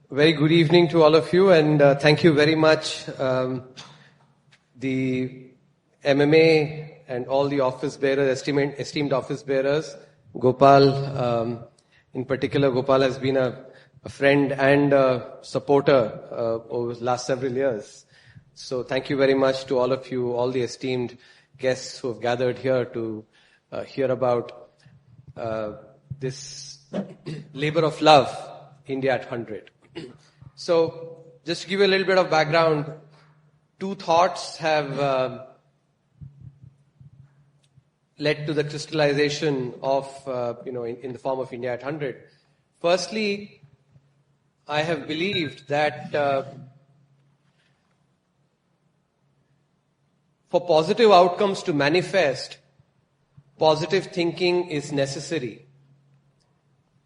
Very good evening to all of you, and thank you very much, the MMA and all the office bearers, esteemed office bearers. Gopal, in particular, Gopal has been a friend and a supporter over the last several years. So thank you very much to all of you, all the esteemed guests who have gathered here to hear about this labor of love, India at 100. So, just to give you a little bit of background, two thoughts have led to the crystallization of, in the form of India at 100. Firstly, I have believed that for positive outcomes to manifest, positive thinking is necessary.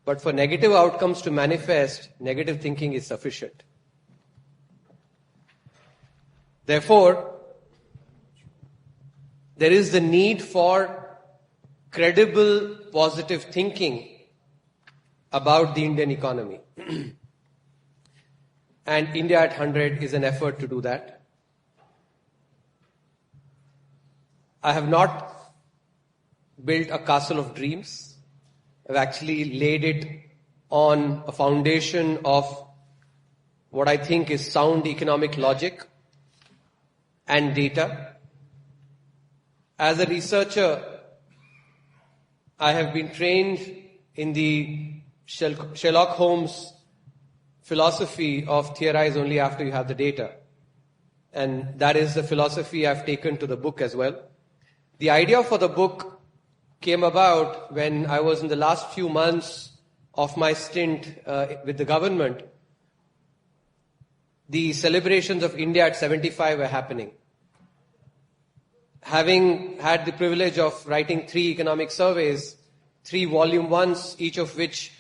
But for negative outcomes to manifest, negative thinking is sufficient. Therefore, there is the need for credible positive thinking about the Indian economy. And India at 100 is an effort to do that. I have not built a castle of dreams. I've actually laid it on a foundation of what I think is sound economic logic and data. As a researcher, I have been trained in the Sherlock Holmes philosophy of theorize only after you have the data. And that is the philosophy I've taken to the book as well. The idea for the book came about when I was in the last few months of my stint with the government. The celebrations of India at 75 were happening. Having had the privilege of writing 3 economic surveys, 3 volume ones, each of which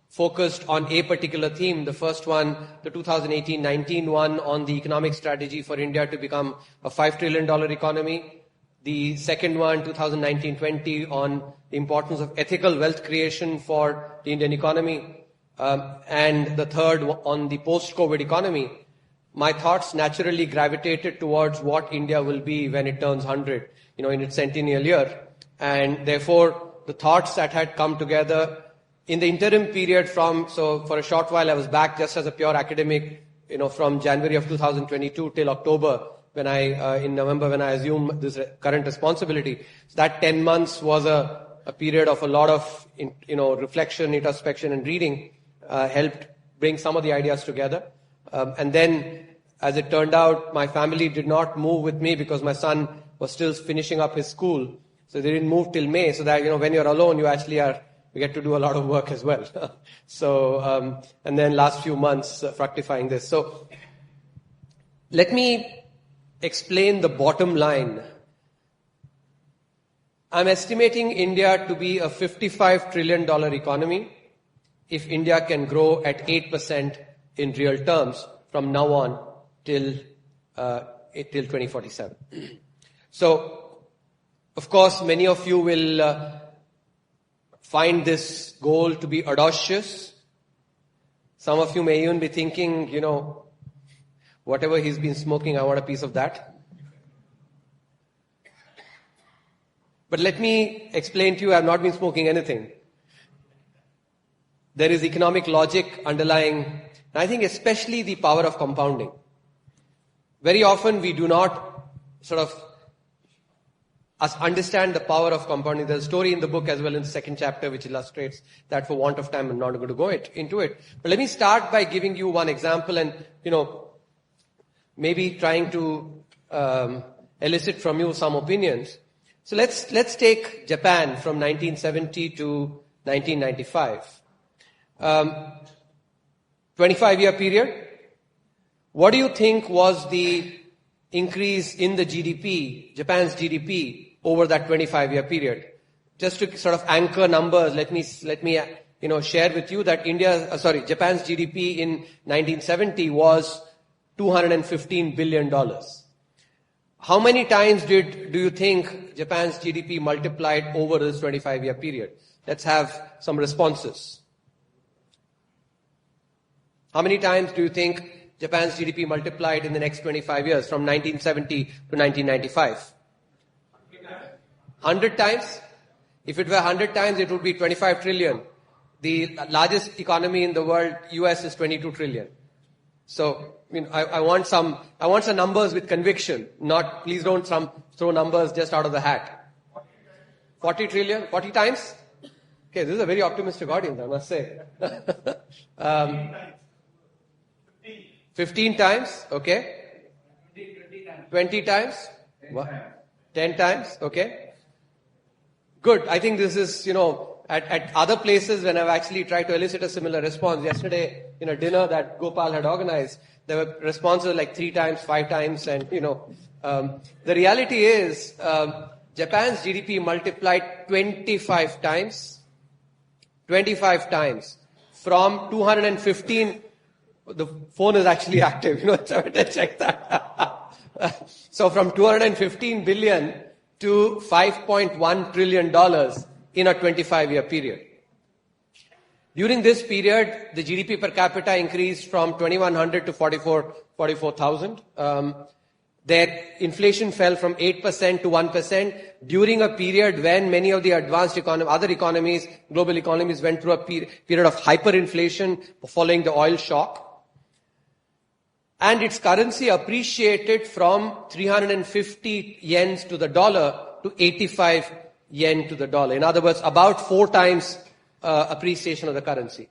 focused on a particular theme. The first one, the 2018-19 one, on the economic strategy for India to become a $5 trillion economy. The second one, 2019-20, on the importance of ethical wealth creation for the Indian economy. And the third on the post-COVID economy. My thoughts naturally gravitated towards what India will be when it turns 100, in its centennial year. And therefore, the thoughts that had come together in the interim period so for a short while I was back just as a pure academic, from January of 2022 till October, in November, when I assumed this current responsibility. So that 10 months was a period of a lot of, reflection, introspection, and reading, helped bring some of the ideas together. And then, as it turned out, my family did not move with me because my son was still finishing up his school. So they didn't move till May, so that, when you're alone, you get to do a lot of work as well. So, and then last few months, fructifying this. So, let me explain the bottom line. I'm estimating India to be a $55 trillion economy if India can grow at 8% in real terms from now on till 2047. So, of course, many of you will find this goal to be audacious. Some of you may even be thinking, whatever he's been smoking, I want a piece of that. But let me explain to you, I've not been smoking anything. There is economic logic underlying, and I think especially the power of compounding. Very often we do not understand the power of compounding. There's a story in the book as well in the second chapter which illustrates that. For want of time, I'm not going to go into it. But let me start by giving you one example and, maybe trying to elicit from you some opinions. So let's take Japan from 1970 to 1995. 25-year period. What do you think was the increase in the GDP, Japan's GDP, over that 25-year period? Just to sort of anchor numbers, let me share with you that Japan's GDP in 1970 was $215 billion. How many times do you think Japan's GDP multiplied over this 25-year period? Let's have some responses. How many times do you think Japan's GDP multiplied in the next 25 years from 1970 to 1995? 100 times? If it were 100 times, it would be 25 trillion. The largest economy in the world, US, is 22 trillion. So, I want some numbers with conviction. Please don't throw numbers just out of the hat. 40 trillion? 40 times? Okay, this is a very optimistic audience, I must say. 15 times? Okay. 20 times? 10 times? Okay. Good. I think this is, at other places when I've actually tried to elicit a similar response. Yesterday, in a dinner that Gopal had organized, there were responses like 3 times, 5 times, and, the reality is, Japan's GDP multiplied 25 times. 25 times. From 215, the phone is actually active, so I better check that. So from 215 billion to $5.1 trillion in a 25-year period. During this period, the GDP per capita increased from 2,100 to 44,000. Their inflation fell from 8% to 1% during a period when many of the advanced other economies, global economies, went through a period of hyperinflation following the oil shock. And its currency appreciated from 350 yens to the dollar to 85 yen to the dollar. In other words, about 4 times appreciation of the currency.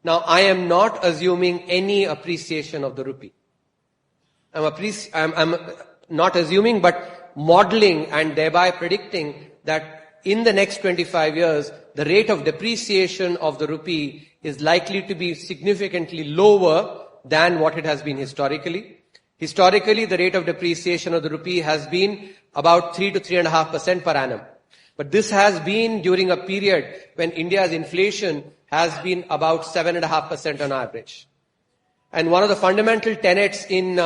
Now, I am not assuming any appreciation of the rupee. I'm not assuming, but modeling and thereby predicting that in the next 25 years, the rate of depreciation of the rupee is likely to be significantly lower than what it has been historically. Historically, the rate of depreciation of the rupee has been about 3 to 3.5% per annum. But this has been during a period when India's inflation has been about 7.5% on average. And one of the fundamental tenets in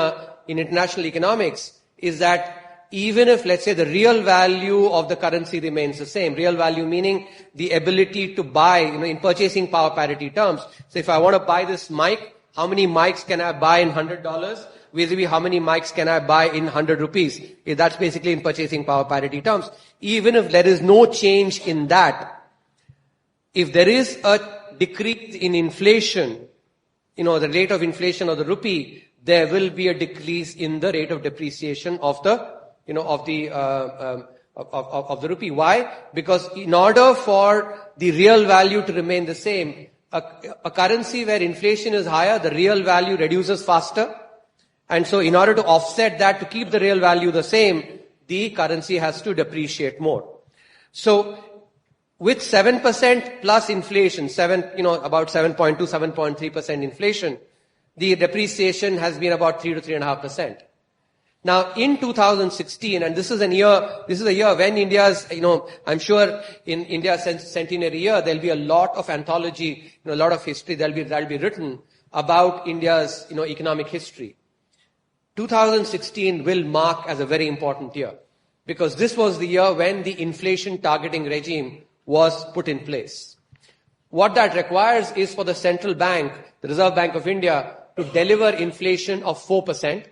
international economics is that even if, let's say, the real value of the currency remains the same, real value meaning the ability to buy, in purchasing power parity terms. So if I want to buy this mic, how many mics can I buy in $100? Vis-a-vis how many mics can I buy in 100 rupees? That's basically in purchasing power parity terms. Even if there is no change in that, if there is a decrease in inflation, the rate of inflation of the rupee, there will be a decrease in the rate of depreciation of the rupee. Why? Because in order for the real value to remain the same, a currency where inflation is higher, the real value reduces faster. And so in order to offset that, to keep the real value the same, the currency has to depreciate more. So with 7% plus inflation, about 7.2, 7.3% inflation, the depreciation has been about 3 to 3.5%. Now, in 2016, and this is a year when India's, I'm sure in India's centenary year, there'll be a lot of anthology, a lot of history that'll be written about India's, economic history. 2016 will mark as a very important year because this was the year when the inflation targeting regime was put in place. What that requires is for the central bank, the Reserve Bank of India, to deliver inflation of 4%,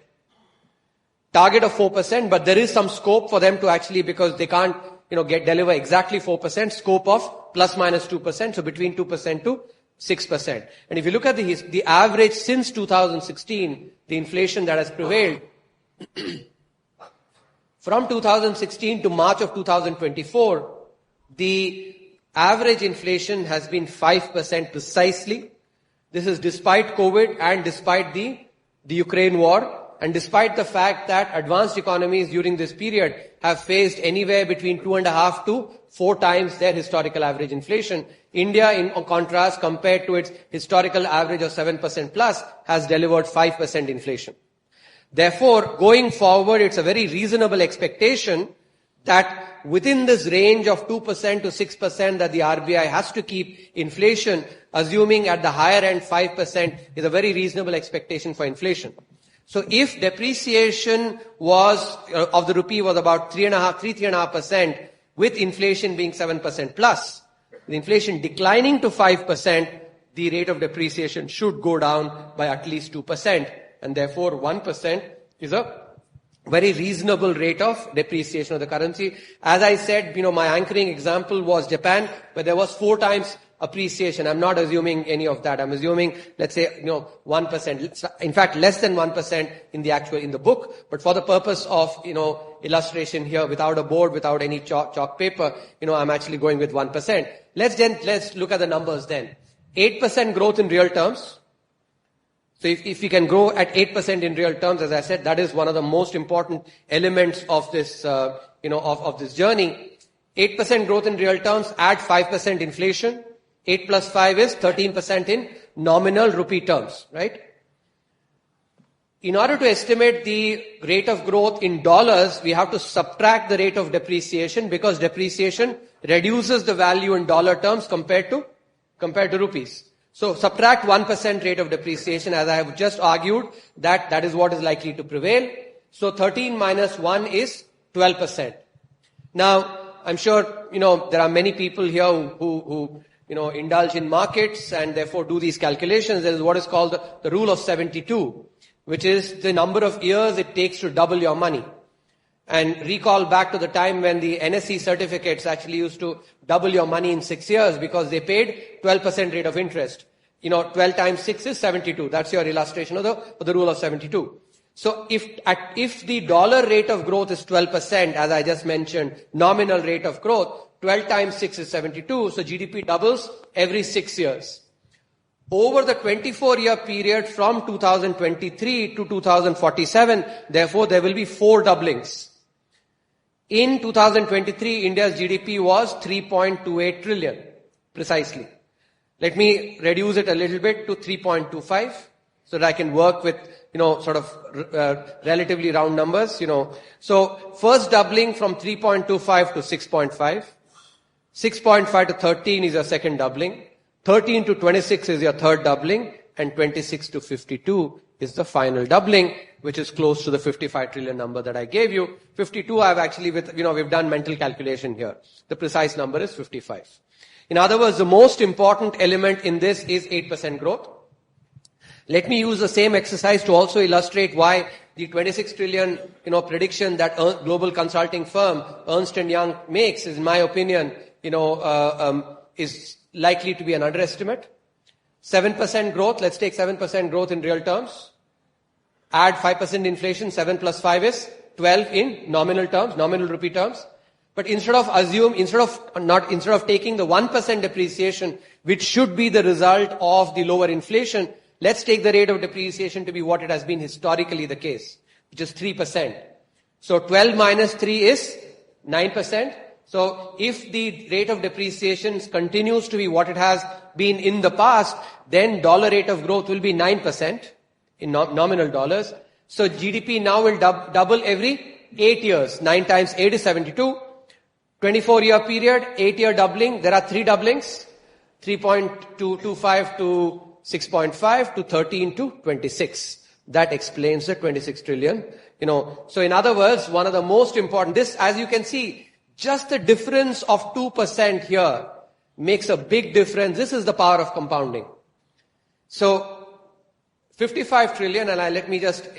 target of 4%, but there is some scope for them to actually, because they can't, deliver exactly 4%, scope of plus minus 2%, so between 2% to 6%. And if you look at the average since 2016, the inflation that has prevailed, from 2016 to March of 2024, the average inflation has been 5% precisely. This is despite COVID and despite the Ukraine war, and despite the fact that advanced economies during this period have faced anywhere between 2.5 to 4 times their historical average inflation. India, in contrast, compared to its historical average of 7% plus, has delivered 5% inflation. Therefore, going forward, it's a very reasonable expectation that within this range of 2% to 6% that the RBI has to keep inflation, assuming at the higher end 5% is a very reasonable expectation for inflation. So if depreciation of the rupee was about 3.5%, with inflation being 7% plus, the inflation declining to 5%, the rate of depreciation should go down by at least 2%. And therefore 1% is a very reasonable rate of depreciation of the currency. As I said, my anchoring example was Japan, where there was 4 times appreciation. I'm not assuming any of that. I'm assuming, let's say, 1%. In fact, less than 1% in the book. But for the purpose of, illustration here, without a board, without any chalk paper, I'm actually going with 1%. Let's look at the numbers then. 8% growth in real terms. So if we can grow at 8% in real terms, as I said, that is one of the most important elements of this, of this journey. 8% growth in real terms, add 5% inflation. 8 plus 5 is 13% in nominal rupee terms, right? In order to estimate the rate of growth in dollars, we have to subtract the rate of depreciation, because depreciation reduces the value in dollar terms compared to rupees. So subtract 1% rate of depreciation, as I have just argued, that is what is likely to prevail. So 13 minus 1 is 12%. Now, I'm sure, there are many people here who indulge in markets and therefore do these calculations. There is what is called the rule of 72, which is the number of years it takes to double your money. And recall back to the time when the NSE certificates actually used to double your money in 6 years, because they paid 12% rate of interest. 12 times 6 is 72. That's your illustration of the rule of 72. So if the dollar rate of growth is 12%, as I just mentioned, nominal rate of growth, 12 times 6 is 72. So GDP doubles every 6 years. Over the 24-year period from 2023 to 2047, therefore, there will be 4 doublings. In 2023, India's GDP was 3.28 trillion, precisely. Let me reduce it a little bit to 3.25, so that I can work with, relatively round numbers, So, first doubling from 3.25 to 6.5. 6.5 to 13 is your second doubling. 13 to 26 is your third doubling. And 26 to 52 is the final doubling, which is close to the 55 trillion number that I gave you. 52, I've actually, we've done mental calculation here. The precise number is 55. In other words, the most important element in this is 8% growth. Let me use the same exercise to also illustrate why the 26 trillion, prediction that global consulting firm Ernst & Young makes is, in my opinion, is likely to be an underestimate. 7% growth, let's take 7% growth in real terms. Add 5% inflation, 7 plus 5 is 12 in nominal terms, nominal rupee terms. But instead of taking the 1% depreciation, which should be the result of the lower inflation, let's take the rate of depreciation to be what it has been historically the case, which is 3%. So 12 minus 3 is 9%. So if the rate of depreciation continues to be what it has been in the past, then dollar rate of growth will be 9% in nominal dollars. So GDP now will double every 8 years. 9 times 8 is 72. 24-year period, 8-year doubling. There are 3 doublings. 3.225 to 6.5 to 13 to 26. That explains the 26 trillion. So in other words, one of the most important, this, as you can see, just the difference of 2% here makes a big difference. This is the power of compounding. So 55 trillion, and let me just,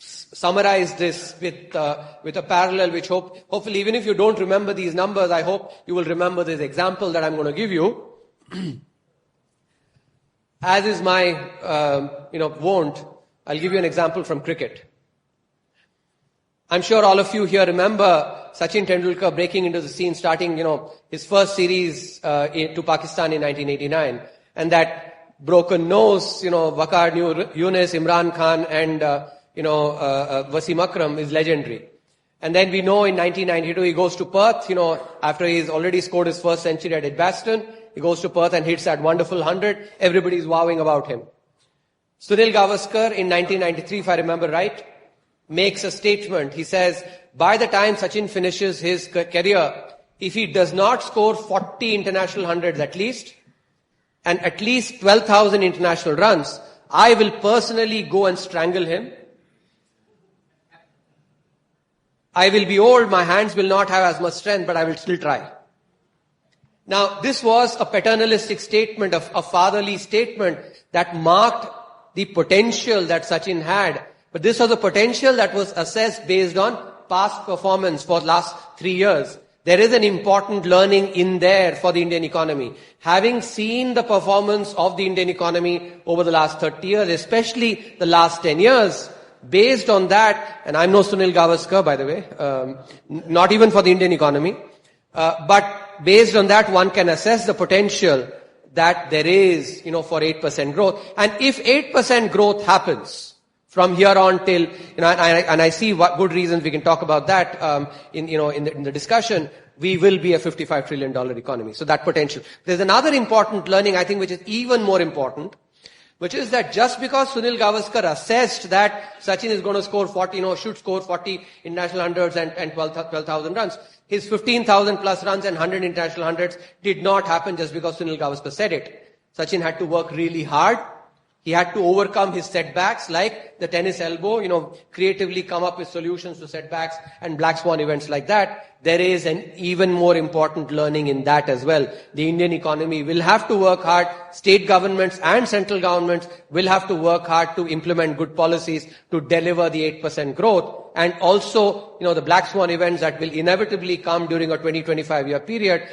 summarize this with a parallel which hopefully, even if you don't remember these numbers, I hope you will remember this example that I'm going to give you. As is my, wont, I'll give you an example from cricket. I'm sure all of you here remember Sachin Tendulkar breaking into the scene, starting, his first series to Pakistan in 1989. And that broken nose, Waqar Younis, Imran Khan and, Wasim Akram is legendary. And then we know in 1992 he goes to Perth, after he's already scored his first century at Edgbaston. He goes to Perth and hits that wonderful 100. Everybody's wowing about him. Sunil Gavaskar in 1993, if I remember right, makes a statement. He says, by the time Sachin finishes his career, if he does not score 40 international hundreds at least, and at least 12,000 international runs, I will personally go and strangle him. I will be old, my hands will not have as much strength, but I will still try. Now, this was a paternalistic statement, a fatherly statement that marked the potential that Sachin had. But this was a potential that was assessed based on past performance for the last 3 years. There is an important learning in there for the Indian economy. Having seen the performance of the Indian economy over the last 30 years, especially the last 10 years, based on that, and I'm no Sunil Gavaskar, by the way, not even for the Indian economy, but based on that, one can assess the potential that there is, for 8% growth. And if 8% growth happens from here on till, and I see what good reasons we can talk about that, in the discussion, we will be a $55 trillion economy. So that potential. There's another important learning, I think, which is even more important, which is that just because Sunil Gavaskar assessed that Sachin is going to score 40, should score 40 international hundreds and 12,000 runs, his 15,000 plus runs and 100 international hundreds did not happen just because Sunil Gavaskar said it. Sachin had to work really hard. He had to overcome his setbacks like the tennis elbow, creatively come up with solutions to setbacks and black swan events like that. There is an even more important learning in that as well. The Indian economy will have to work hard. State governments and central governments will have to work hard to implement good policies to deliver the 8% growth. And also, the black swan events that will inevitably come during a 20-25 year period,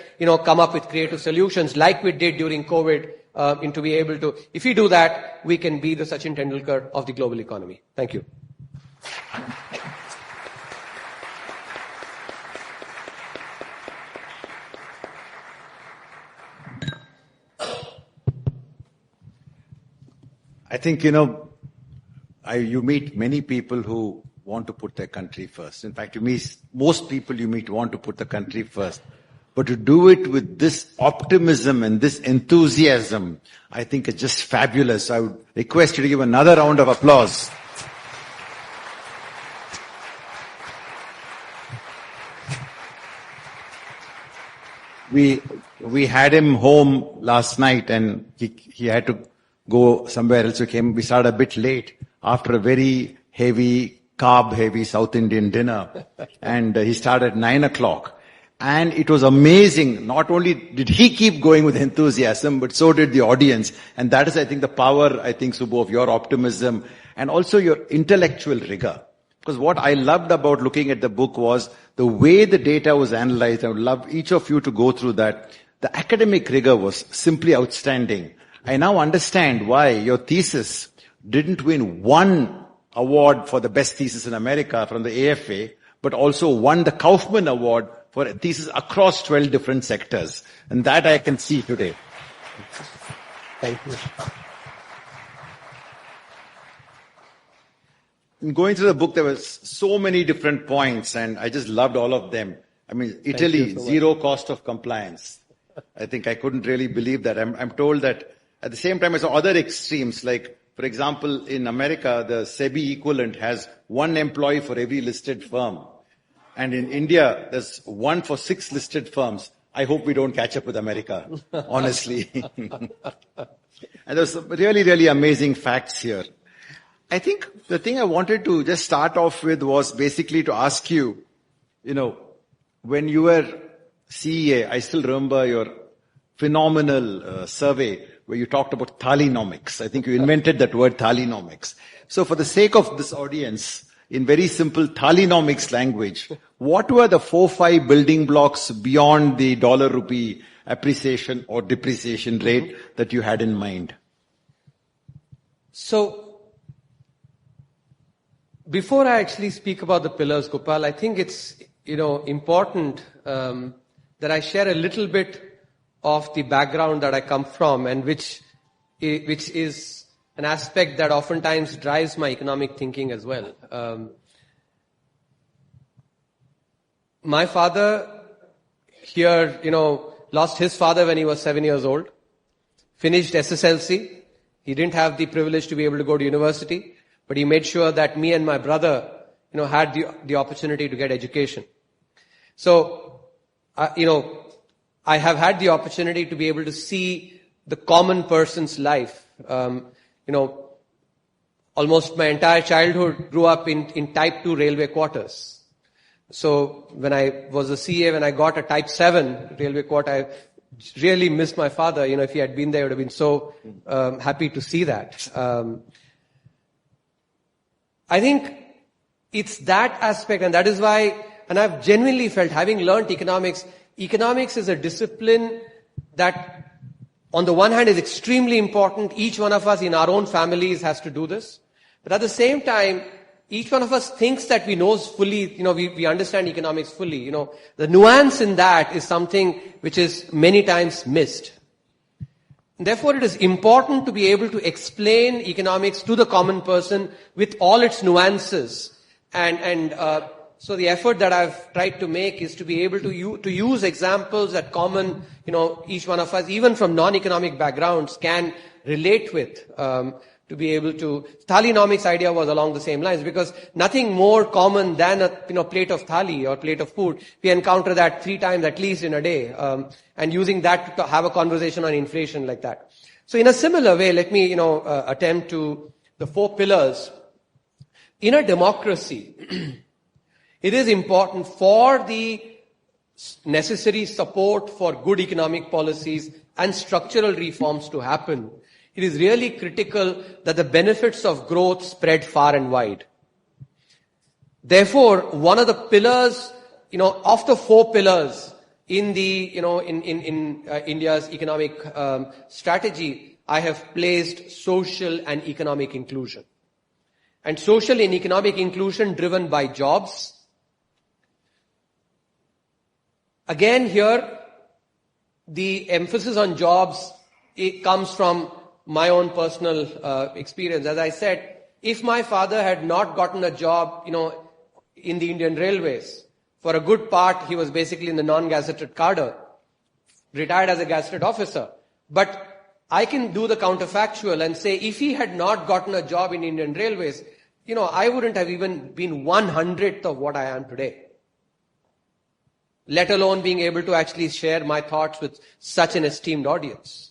come up with creative solutions like we did during COVID. To be able to, if we do that, we can be the Sachin Tendulkar of the global economy. Thank you. I think, you meet many people who want to put their country first. In fact, most people you meet want to put the country first. But to do it with this optimism and this enthusiasm, I think is just fabulous. I would request you to give another round of applause. We had him home last night and he had to go somewhere else. We started a bit late after a very heavy, carb-heavy South Indian dinner. And he started at 9 o'clock. And it was amazing. Not only did he keep going with enthusiasm, but so did the audience. And that is, I think, the power, Subbu, of your optimism and also your intellectual rigor. Because what I loved about looking at the book was the way the data was analyzed. I would love each of you to go through that. The academic rigor was simply outstanding. I now understand why your thesis didn't win one award for the best thesis in America from the AFA, but also won the Kaufman Award for a thesis across 12 different sectors. And that I can see today. Thank you. In going through the book, there were so many different points, and I just loved all of them. Italy, so zero cost of compliance. I think I couldn't really believe that. I'm told that at the same time I saw other extremes, like, for example, in America, the SEBI equivalent has one employee for every listed firm. And in India, there's one for 6 listed firms. I hope we don't catch up with America, honestly. And there's some really, really amazing facts here. I think the thing I wanted to just start off with was basically to ask you, when you were CEA, I still remember your phenomenal survey where you talked about thalinomics. I think you invented that word thalinomics. So for the sake of this audience, in very simple thalinomics language, what were the 4-5 building blocks beyond the dollar-rupee appreciation or depreciation rate that you had in mind? So, before I actually speak about the pillars, Gopal, I think it's, important that I share a little bit of the background that I come from and which is an aspect that oftentimes drives my economic thinking as well. My father here, lost his father when he was 7 years old, finished SSLC. He didn't have the privilege to be able to go to university, but he made sure that me and my brother, had the opportunity to get education. So, I have had the opportunity to be able to see the common person's life. Almost my entire childhood grew up in type 2 railway quarters. So when I was a CA, when I got a type 7 railway quarter, I really missed my father. If he had been there, I would have been so happy to see that. I think it's that aspect, and that is why, and I've genuinely felt, having learned economics is a discipline that, on the one hand, is extremely important. Each one of us in our own families has to do this. But at the same time, each one of us thinks that we knows fully, we understand economics fully. The nuance in that is something which is many times missed. Therefore, it is important to be able to explain economics to the common person with all its nuances. So the effort that I've tried to make is to be able to use examples that each one of us, even from non-economic backgrounds, can relate with, to be able to. Thalinomics idea was along the same lines, because nothing more common than a plate of thali or plate of food. We encounter that 3 times at least in a day, and using that to have a conversation on inflation like that. So in a similar way, let me attempt to the 4 pillars. In a democracy, it is important for the necessary support for good economic policies and structural reforms to happen. It is really critical that the benefits of growth spread far and wide. Therefore, one of the pillars, of the 4 pillars in the, in India's economic strategy, I have placed social and economic inclusion. And social and economic inclusion driven by jobs. Again, here, the emphasis on jobs, it comes from my own personal experience. As I said, if my father had not gotten a job, in the Indian Railways, for a good part, he was basically in the non-gazetted cadre, retired as a gazetted officer. But I can do the counterfactual and say, if he had not gotten a job in Indian Railways, I wouldn't have even been 1/100th of what I am today. Let alone being able to actually share my thoughts with such an esteemed audience.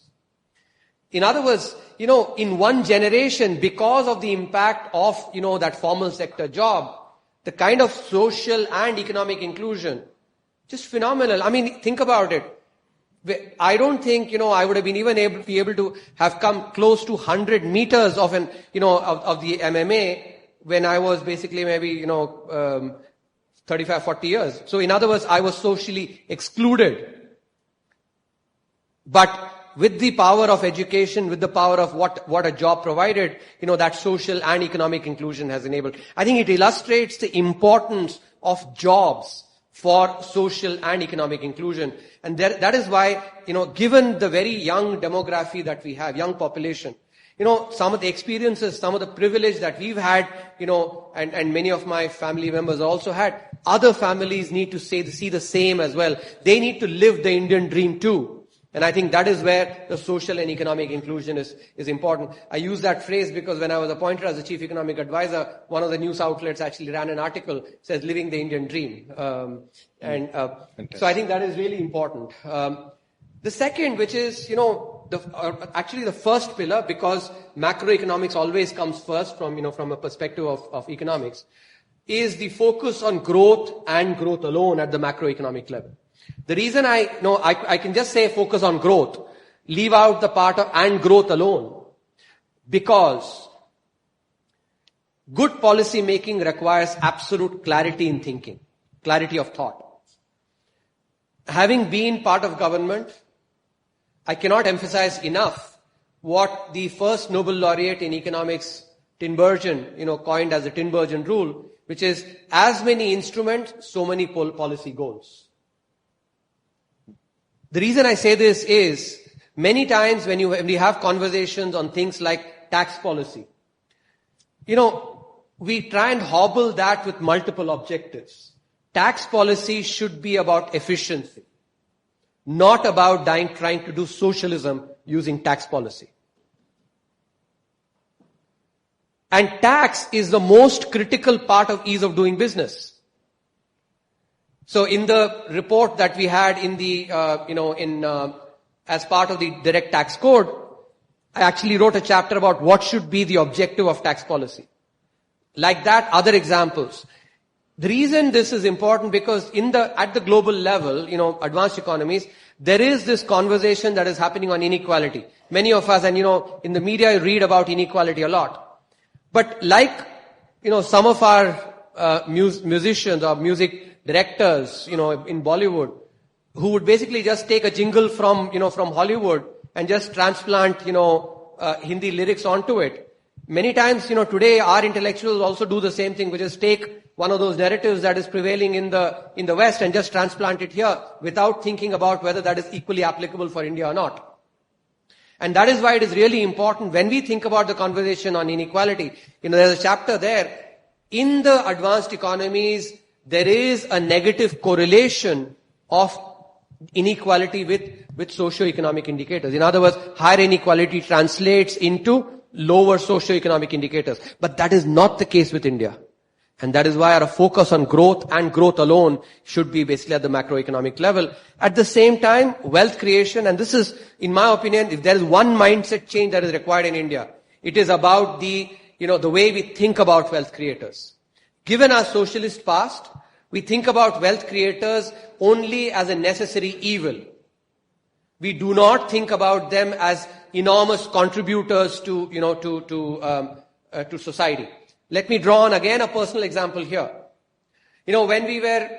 In other words, in one generation, because of the impact of, that formal sector job, the kind of social and economic inclusion, just phenomenal. I mean, think about it. I don't think, I would have been even able to have come close to 100 meters of of the MMA when I was basically maybe, 35, 40 years. So in other words, I was socially excluded. But with the power of education, with the power of what a job provided, that social and economic inclusion has enabled. I think it illustrates the importance of jobs for social and economic inclusion. And that is why, given the very young demography that we have, young population, some of the experiences, some of the privilege that we've had, and many of my family members also had, other families need to see the same as well. They need to live the Indian dream too. And I think that is where the social and economic inclusion is important. I use that phrase because when I was appointed as the chief economic advisor, one of the news outlets actually ran an article that says living the Indian dream. So I think that is really important. The second, which is, actually the first pillar, because macroeconomics always comes first from a perspective of economics, is the focus on growth and growth alone at the macroeconomic level. The reason I can just say focus on growth, leave out the part of and growth alone, because good policy making requires absolute clarity in thinking, clarity of thought. Having been part of government, I cannot emphasize enough what the first Nobel laureate in economics, Tinbergen, coined as the Tinbergen rule, which is as many instruments, so many policy goals. The reason I say this is, many times when we have conversations on things like tax policy, we try and hobble that with multiple objectives. Tax policy should be about efficiency, not about trying to do socialism using tax policy. And tax is the most critical part of ease of doing business. So in the report that we had in the, as part of the direct tax code, I actually wrote a chapter about what should be the objective of tax policy. Like that, other examples. The reason this is important because at the global level, advanced economies, there is this conversation that is happening on inequality. Many of us, and in the media you read about inequality a lot. But some of our musicians or music directors, in Bollywood, who would basically just take a jingle from Hollywood and just transplant, Hindi lyrics onto it. Many times, today our intellectuals also do the same thing, which is take one of those narratives that is prevailing in the West and just transplant it here without thinking about whether that is equally applicable for India or not. And that is why it is really important when we think about the conversation on inequality. There's a chapter there. In the advanced economies, there is a negative correlation of inequality with socio-economic indicators. In other words, higher inequality translates into lower socio-economic indicators. But that is not the case with India. And that is why our focus on growth and growth alone should be basically at the macroeconomic level. At the same time, wealth creation, and this is, in my opinion, if there is one mindset change that is required in India, it is about the way we think about wealth creators. Given our socialist past, we think about wealth creators only as a necessary evil. We do not think about them as enormous contributors to society. Let me draw on again a personal example here. When we were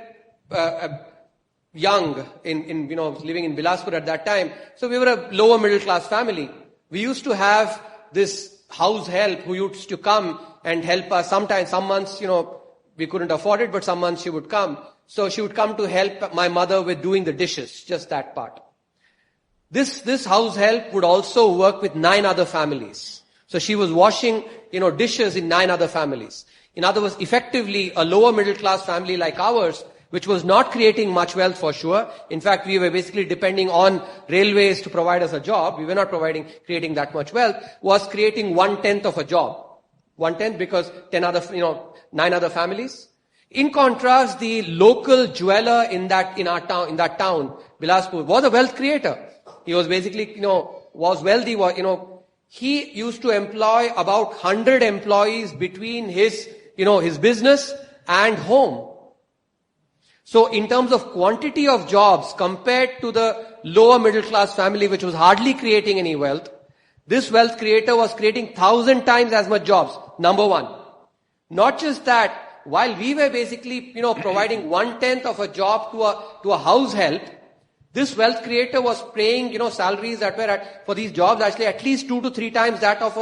young, living in Bilaspur at that time, so we were a lower middle class family. We used to have this house help who used to come and help us. Sometimes, some months, we couldn't afford it, but some months she would come. So she would come to help my mother with doing the dishes, just that part. This house help would also work with 9 other families. So she was washing, dishes in 9 other families. In other words, effectively, a lower middle class family like ours, which was not creating much wealth for sure. In fact, we were basically depending on railways to provide us a job. We were not creating that much wealth, was creating 1/10 of a job. 1/10 because 9 other families. In contrast, the local jeweler in that town, Bilaspur, was a wealth creator. He was basically, was wealthy, he used to employ about 100 employees between his business and home. So in terms of quantity of jobs compared to the lower middle class family, which was hardly creating any wealth, this wealth creator was creating 1,000 times as much jobs. Number one. Not just that, while we were basically, providing 1/10 of a job to a house help, this wealth creator was paying, salaries that were for these jobs actually at least 2 to 3 times that of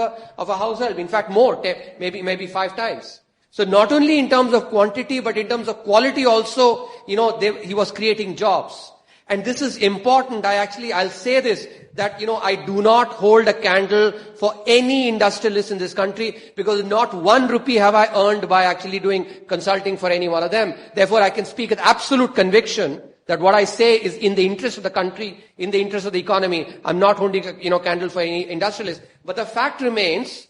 a house help. In fact, more, maybe 5 times. So not only in terms of quantity, but in terms of quality also, he was creating jobs. And this is important. I'll say this, that, I do not hold a candle for any industrialist in this country because not 1 rupee have I earned by actually doing consulting for any one of them. Therefore, I can speak with absolute conviction that what I say is in the interest of the country, in the interest of the economy. I'm not holding a candle for any industrialist. But the fact remains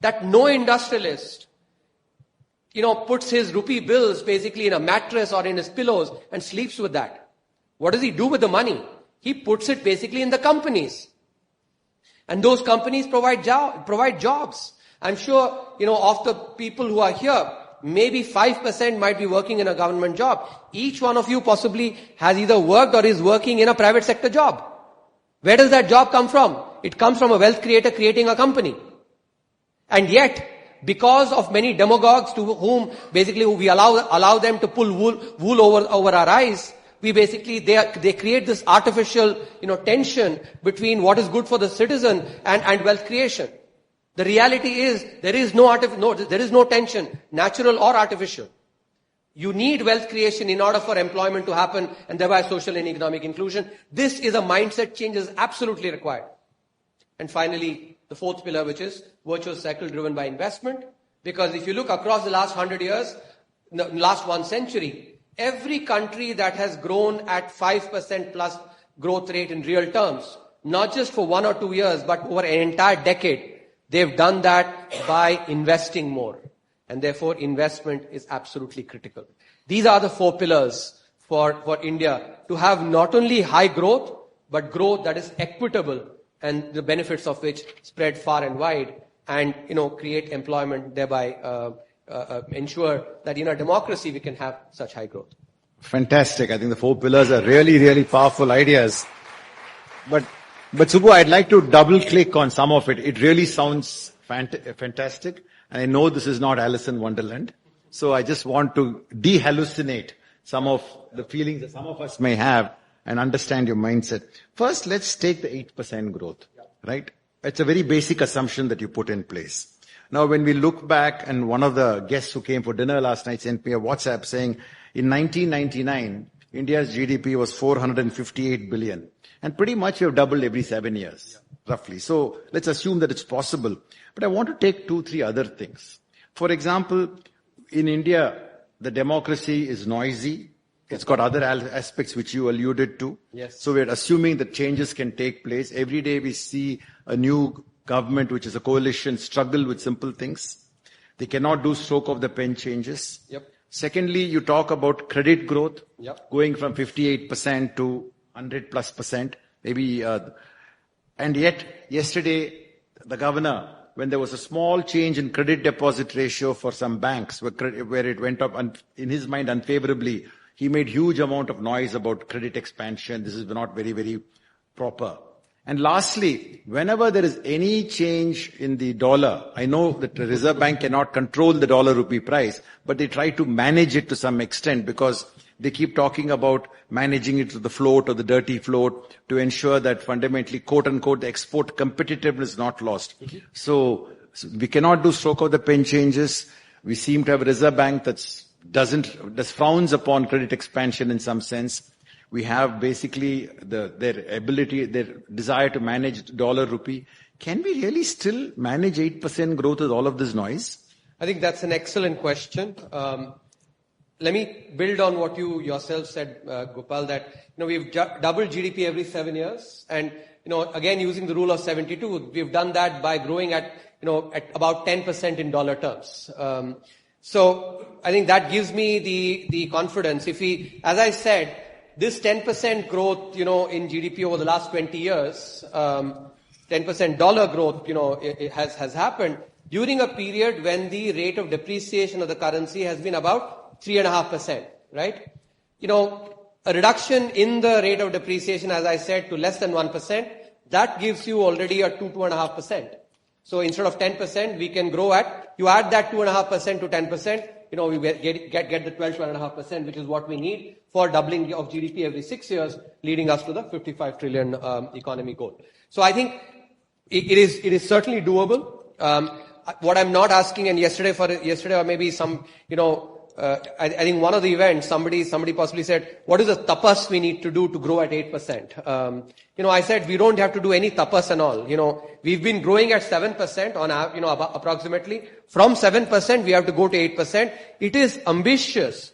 that no industrialist, puts his rupee bills basically in a mattress or in his pillows and sleeps with that. What does he do with the money? He puts it basically in the companies. And those companies provide jobs. I'm sure, of the people who are here, maybe 5% might be working in a government job. Each one of you possibly has either worked or is working in a private sector job. Where does that job come from? It comes from a wealth creator creating a company. And yet, because of many demagogues to whom basically we allow them to pull wool over our eyes, we basically, they create this artificial, tension between what is good for the citizen and wealth creation. The reality is, there is no tension, natural or artificial. You need wealth creation in order for employment to happen and thereby social and economic inclusion. This is a mindset change that is absolutely required. And finally, the 4th pillar, which is virtuous cycle driven by investment. Because if you look across the last 100 years, the last 1 century, every country that has grown at 5% plus growth rate in real terms, not just for 1 or 2 years, but over an entire decade, they've done that by investing more. And therefore, investment is absolutely critical. These are the 4 pillars for India to have not only high growth, but growth that is equitable and the benefits of which spread far and wide and, create employment, thereby ensure that in a democracy we can have such high growth. Fantastic. I think the 4 pillars are really, really powerful ideas. But Subbu, I'd like to double click on some of it. It really sounds fantastic. And I know this is not Alice in Wonderland. So I just want to de-hallucinate some of the feelings that some of us may have and understand your mindset. First, let's take the 8% growth, right? It's a very basic assumption that you put in place. Now, when we look back, and one of the guests who came for dinner last night sent me a WhatsApp saying, in 1999, India's GDP was 458 billion. And pretty much we have doubled every 7 years, roughly. So let's assume that it's possible. But I want to take 2-3 other things. For example, in India, the democracy is noisy. It's got other aspects which you alluded to. Yes. So we're assuming that changes can take place. Every day we see a new government, which is a coalition, struggle with simple things. They cannot do stroke of the pen changes. Yep. Secondly, you talk about credit growth, Yep. going from 58% to 100+%. Maybe, and yet yesterday, the governor, when there was a small change in credit deposit ratio for some banks, where it went up in his mind unfavorably, he made huge amount of noise about credit expansion. This is not very, very proper. And lastly, whenever there is any change in the dollar, I know that the Reserve Bank cannot control the dollar rupee price, but they try to manage it to some extent because they keep talking about managing it to the float or the dirty float to ensure that fundamentally, quote unquote, the export competitiveness is not lost. Mm-hmm. So we cannot do stroke of the pen changes. We seem to have a Reserve Bank that frowns upon credit expansion in some sense. We have basically their ability, their desire to manage dollar rupee. Can we really still manage 8% growth with all of this noise? I think that's an excellent question. Let me build on what you yourself said, Gopal, that we've doubled GDP every 7 years, and again using the rule of 72, we've done that by growing at about 10% in dollar terms. So I think that gives me the confidence. If we, as I said, this 10% growth, in GDP over the last 20 years, 10% dollar growth, it has happened during a period when the rate of depreciation of the currency has been about 3.5%, right? A reduction in the rate of depreciation, as I said, to less than 1%, that gives you already a 2.5%. So instead of 10%, we can grow at, you add that 2.5% to 10%, we get the 12.5%, which is what we need for doubling of GDP every 6 years, leading us to the 55 trillion economy goal. So I think it is certainly doable. What I'm not asking, and yesterday or maybe some, I think one of the events, somebody possibly said, what is the tapas we need to do to grow at 8%? I said, we don't have to do any tapas and all. We've been growing at 7% on, approximately. From 7%, we have to go to 8%. It is ambitious,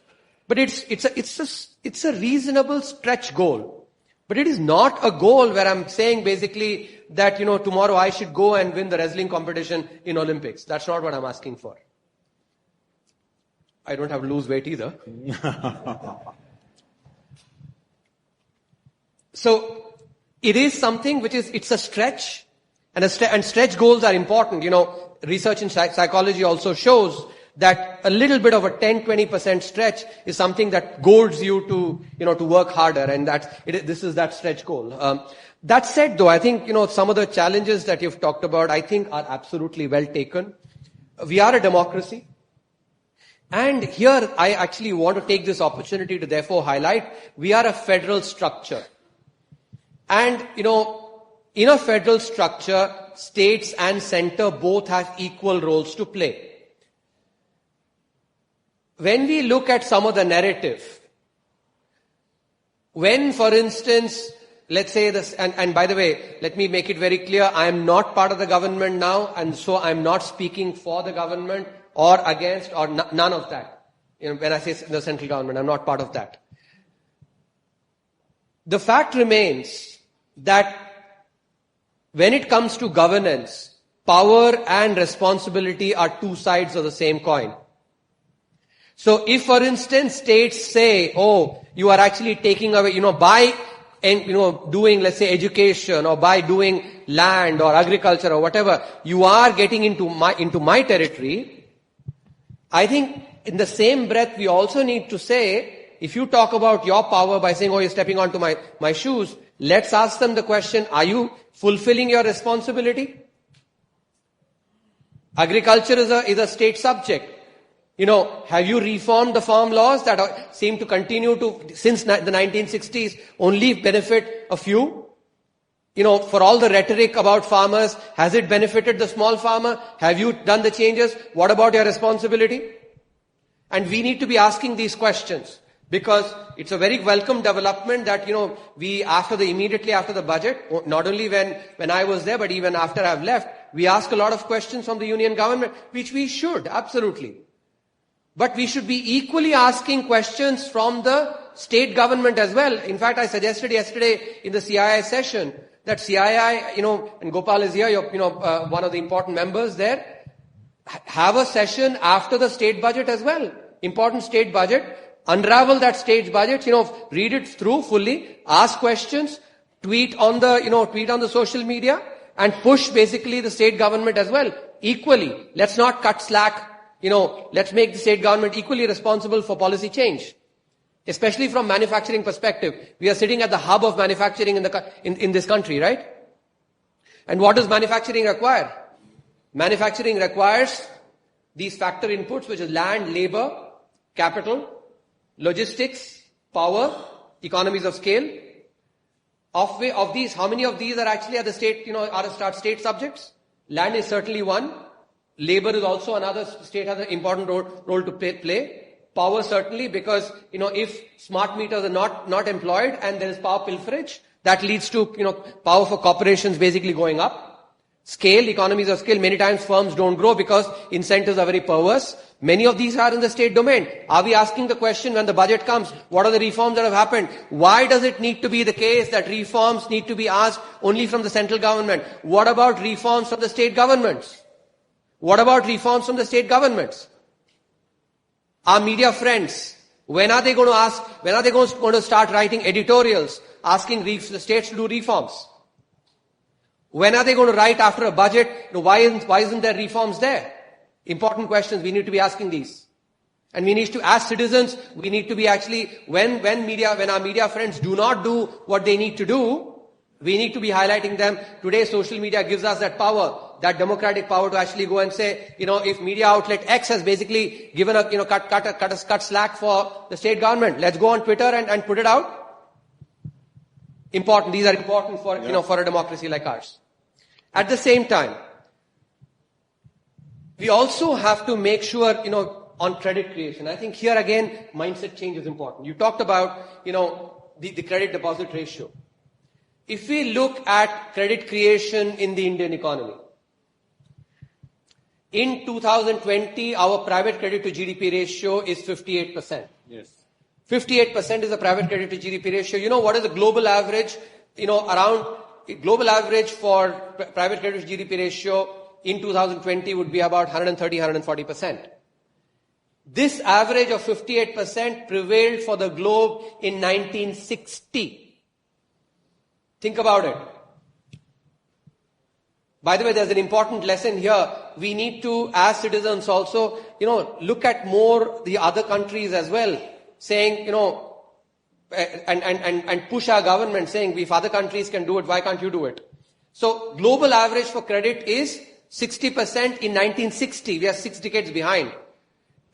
but it's a reasonable stretch goal. But it is not a goal where I'm saying basically that, tomorrow I should go and win the wrestling competition in Olympics. That's not what I'm asking for. I don't have to lose weight either. So it is something which it's a stretch, and stretch goals are important. Research in psychology also shows that a little bit of a 10-20% stretch is something that goads you to work harder, and this is that stretch goal. That said, though, I think some of the challenges that you've talked about, I think, are absolutely well taken. We are a democracy. And here, I actually want to take this opportunity to therefore highlight, we are a federal structure. And, in a federal structure, states and center both have equal roles to play. When we look at some of the narrative, when, for instance, let's say this, and by the way, let me make it very clear, I am not part of the government now, and so I'm not speaking for the government or against, or none of that. When I say the central government, I'm not part of that. The fact remains that when it comes to governance, power and responsibility are two sides of the same coin. So if, for instance, states say, oh, you are actually taking away, by doing, let's say, education, or by doing land or agriculture or whatever, you are getting into my territory, I think in the same breath, we also need to say, if you talk about your power by saying, oh, you're stepping onto my shoes, let's ask them the question, are you fulfilling your responsibility? Agriculture is a state subject. Have you reformed the farm laws that seem to continue to, since the 1960s, only benefit a few? For all the rhetoric about farmers, has it benefited the small farmer? Have you done the changes? What about your responsibility? And we need to be asking these questions, because it's a very welcome development that, we immediately after the budget, not only when I was there, but even after I've left, we ask a lot of questions from the union government, which we should, absolutely. But we should be equally asking questions from the state government as well. In fact, I suggested yesterday in the CII session that CII, and Gopal is here, one of the important members there, have a session after the state budget as well. Important state budget. Unravel that state budget, read it through fully, ask questions, tweet on the social media, and push basically the state government as well. Equally. Let's not cut slack. Let's make the state government equally responsible for policy change. Especially from manufacturing perspective. We are sitting at the hub of manufacturing in this country, right? And what does manufacturing require? Manufacturing requires these factor inputs, which is land, labor, capital, logistics, power, economies of scale. Of these, how many of these are actually at the state, are state subjects? Land is certainly one. Labor is also another. State has an important role to play. Power certainly, because, if smart meters are not employed and there is power pilferage, that leads to, power for corporations basically going up. Scale, economies of scale, many times firms don't grow because incentives are very perverse. Many of these are in the state domain. Are we asking the question when the budget comes, what are the reforms that have happened? Why does it need to be the case that reforms need to be asked only from the central government? What about reforms from the state governments? What about reforms from the state governments? Our media friends, when are they going to start writing editorials asking the states to do reforms? When are they going to write after a budget, why isn't there reforms there? Important questions, we need to be asking these. And we need to, as citizens, we need to be actually, when our media friends do not do what they need to do, we need to be highlighting them. Today, social media gives us that power, that democratic power to actually go and say, if media outlet X has basically given cut slack for the state government, let's go on Twitter and put it out. Important. These are important for, for a democracy like ours. At the same time, we also have to make sure, on credit creation. I think here again, mindset change is important. You talked about, the credit deposit ratio. If we look at credit creation in the Indian economy, in 2020, our private credit to GDP ratio is 58%. Yes. 58% is the private credit to GDP ratio. What is the global average? Global average for private credit to GDP ratio in 2020 would be about 130, 140%. This average of 58% prevailed for the globe in 1960. Think about it. By the way, there's an important lesson here. We need to, as citizens also, look at more the other countries as well, saying, and push our government saying, if other countries can do it, why can't you do it? So global average for credit is 60% in 1960. We are 6 decades behind.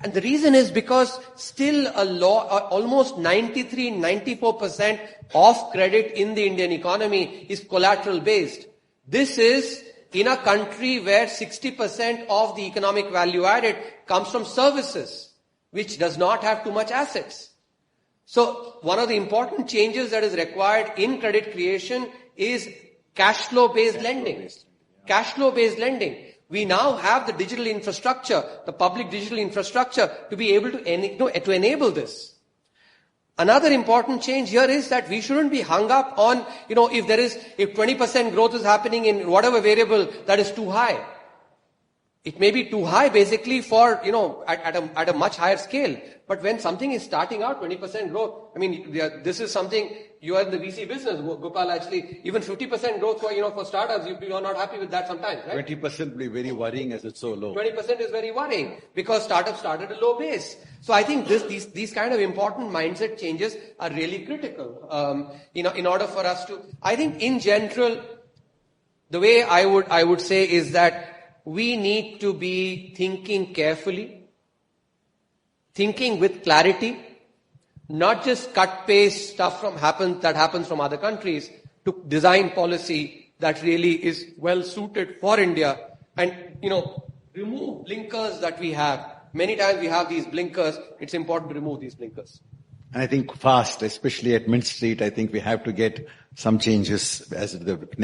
And the reason is because still almost 93, 94% of credit in the Indian economy is collateral based. This is in a country where 60% of the economic value added comes from services, which does not have too much assets. So one of the important changes that is required in credit creation is cash flow based lending. Cash flow based lending. We now have the digital infrastructure, the public digital infrastructure to be able to enable this. Another important change here is that we shouldn't be hung up on, if 20% growth is happening in whatever variable that is too high. it may be too high basically for, at a much higher scale. But when something is starting out, 20% growth, I mean, this is something, you are in the VC business, Gopal, actually, even 50% growth for startups, you are not happy with that sometimes, right? 20% will be very worrying as it's so low. 20% is very worrying because startups started at a low base. So I think these kind of important mindset changes are really critical, in order for us to, I think in general, the way I would say is that we need to be thinking carefully, thinking with clarity, not just cut-paste stuff that happens from other countries, to design policy that really is well suited for India, and remove blinkers that we have. Many times we have these blinkers. It's important to remove these blinkers. And I think fast, especially at Mint Street, I think we have to get some changes as the